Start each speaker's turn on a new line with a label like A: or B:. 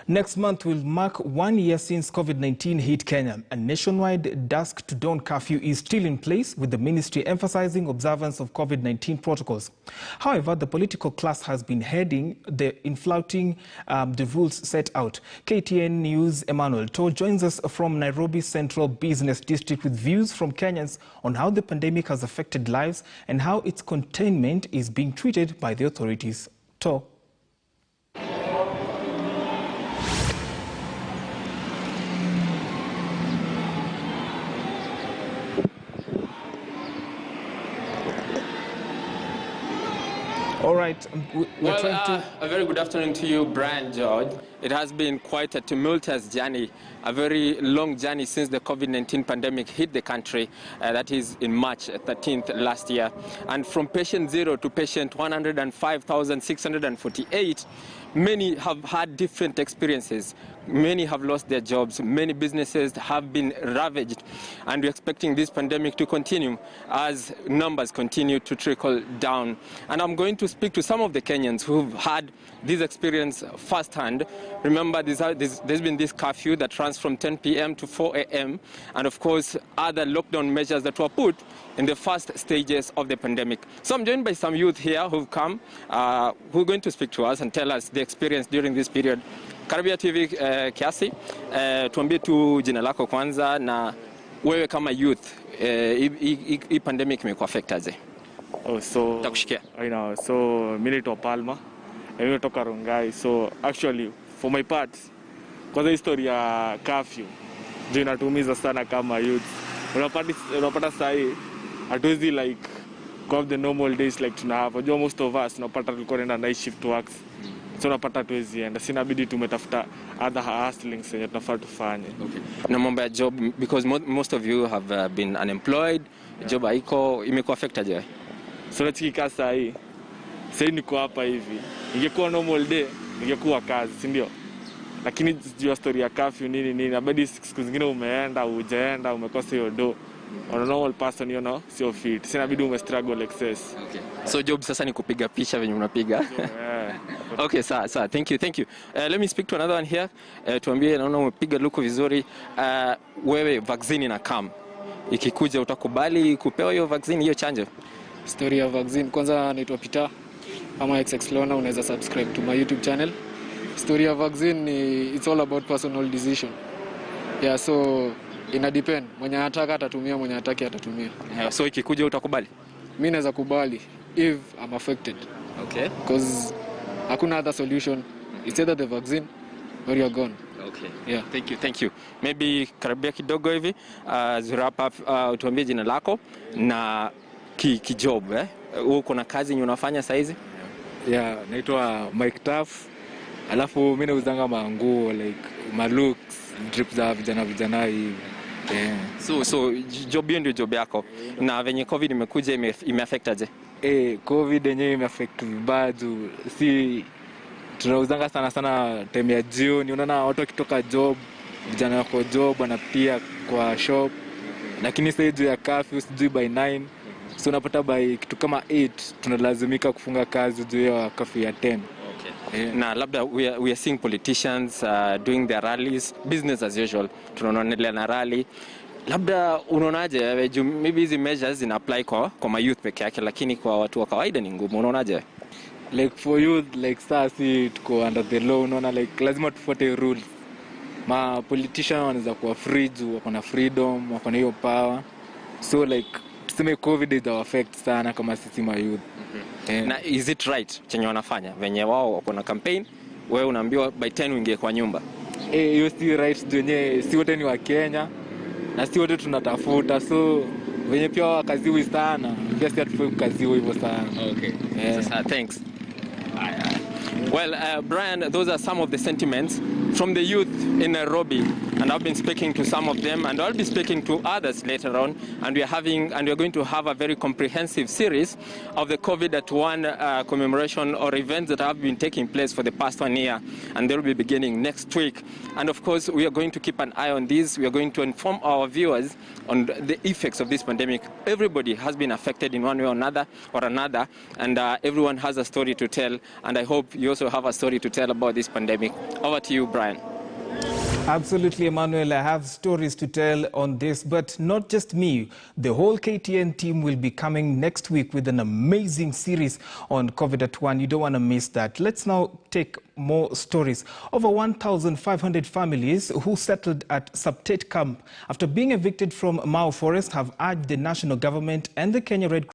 A: Next month will mark 1 year since COVID-19 hit Kenya. A nationwide dusk to dawn curfew is still in place, with the ministry emphasizing observance of COVID-19 protocols. However, the political class has been heading in flouting the rules set out. KTN News' Emmanuel To joins us from Nairobi Central Business District with views from Kenyans on how the pandemic has affected lives and how its containment is being treated by the authorities. To. All right.
B: A very good afternoon to you, Brian George. It has been quite a tumultuous journey, a very long journey since the COVID-19 pandemic hit the country, that is in March 13th last year. And from patient 0 to patient 105,648, many have had different experiences. Many have lost their jobs. Many businesses have been ravaged. And we're expecting this pandemic to continue as numbers continue to trickle down. And I'm going to speak to some of the Kenyans who've had this experience firsthand. Remember, there's been this curfew that runs from 10 p.m. to 4 a.m. and, of course, other lockdown measures that were put in the first stages of the pandemic. So I'm joined by some youth here who've come, who are going to speak to us and tell us the experience during this period. Karibia TV kiasi, tuambie tu jina lako kwanza na wewe kama youth, hii pandemic imekuaffect aje?
C: So
B: takushikia.
C: I know. So mimi naitwa Palma. Mimi natoka Rongai. So actually for my part, kwa history ya curfew ndio inatumiza sana kama youth. Unapata sahi hatuwezi like go the normal days like tunahave. Unajua most of us tunapata tulikuwa naenda night shift works. So unapata tuwezi enda. Sinabidi tumetafuta other hustlings yenye tunafaa tufanye.
B: Okay. Na mambo ya job, because most of you have been unemployed, job haiko, imekuaffect aje?
C: So natikika sahi niko hapa hivi. Ingekuwa normal day, ingekuwa kazi, si ndio? Lakini juu story ya curfew nini, inabidi siku zingine umeenda, hujaenda, umekosa hiyo do. On a normal person, you know, sio fit. Sinabidi umestruggle excess.
B: Okay. So job sasa ni kupiga picha venye unapiga.
C: Yeah.
B: Okay, sawa. Thank you. Let me speak to another one here. Tuambie, naona umepiga luku vizuri. Wewe vaccine ina come. Ikikuja utakubali kupewa hiyo vaccine, hiyo chanjo?
D: Story ya vaccine, kwanza naitwa Peter ama XX Lona, unaweza subscribe to my YouTube channel. Story ya vaccine it's all about personal decision. Yeah, so ina depend, mwenye anataka atatumia, mwenye hataki atatumia.
B: Yeah, so ikikuja utakubali?
D: Mimi naweza kubali if I'm affected.
B: Okay.
D: Because hakuna other solution. It's either the vaccine or you're gone.
B: Okay.
D: Yeah.
B: Thank you. Maybe karibia kidogo hivi, wrap up, tuambie jina lako na kijob uko na kazi unafanya saa hizi?
E: Yeah, naitwa Mike Taff. Alafu mimi nauzanga manguo like malooks, drip za vijana hivi. Yeah.
B: So job hiyo ndio job yako. Na venye COVID imekuja imeaffect aje?
E: COVID yenyewe imeaffect vibaya juu si tunauzanga sana time ya jioni. Unaona watu wakitoka job, vijana wako job wanapitia kwa shop. Lakini sasa juu ya curfew sijui by 9. So unapata by kitu kama 8 tunalazimika kufunga kazi juu ya curfew ya 10.
B: Okay. Yeah. Na labda we are seeing politicians doing their rallies, business as usual. Tunaonelea na rally. Labda unaonaje maybe hizi measures ina apply kwa youth peke yake, lakini kwa watu wa kawaida ni ngumu, unaonaje?
E: Like for youth, like sasa tuko under the law, unaona like lazima tufuate rules. Ma politician wanaweza kuwa free juu wako na freedom, wako na hiyo power. So like tuseme COVID is affect sana kama sisi ma youth.
B: Yeah. Na is it right chenye wanafanya? Venye wao wako na campaign, wewe unaambiwa by 10 uingie kwa nyumba.
E: Hiyo si right wenyewe, si wote ni wa Kenya na si wote tunatafuta, so venye pia wakaziwi sana, pia si atufai kukaziwa hivyo sana.
B: Okay. Yeah. So, thanks. Well, Brian, those are some of the sentiments from the youth in Nairobi, and I've been speaking to some of them, and I'll be speaking to others later on, and we're going to have a very comprehensive series of the COVID-1 commemoration or events that have been taking place for the past 1 year, and they'll be beginning next week. And of course, we are going to keep an eye on this. We are going to inform our viewers on the effects of this pandemic. Everybody has been affected in one way or another, and everyone has a story to tell, and I hope you also have a story to tell about this pandemic. Over to you, Brian. Brian.
A: Absolutely, Emmanuel. I have stories to tell on this, but not just me. The whole KTN team will be coming next week with an amazing series on COVID at 1. You don't want to miss that. Let's now take more stories. Over 1,500 families who settled at Saptet camp after being evicted from Mao Forest have urged the national government and the Kenya Red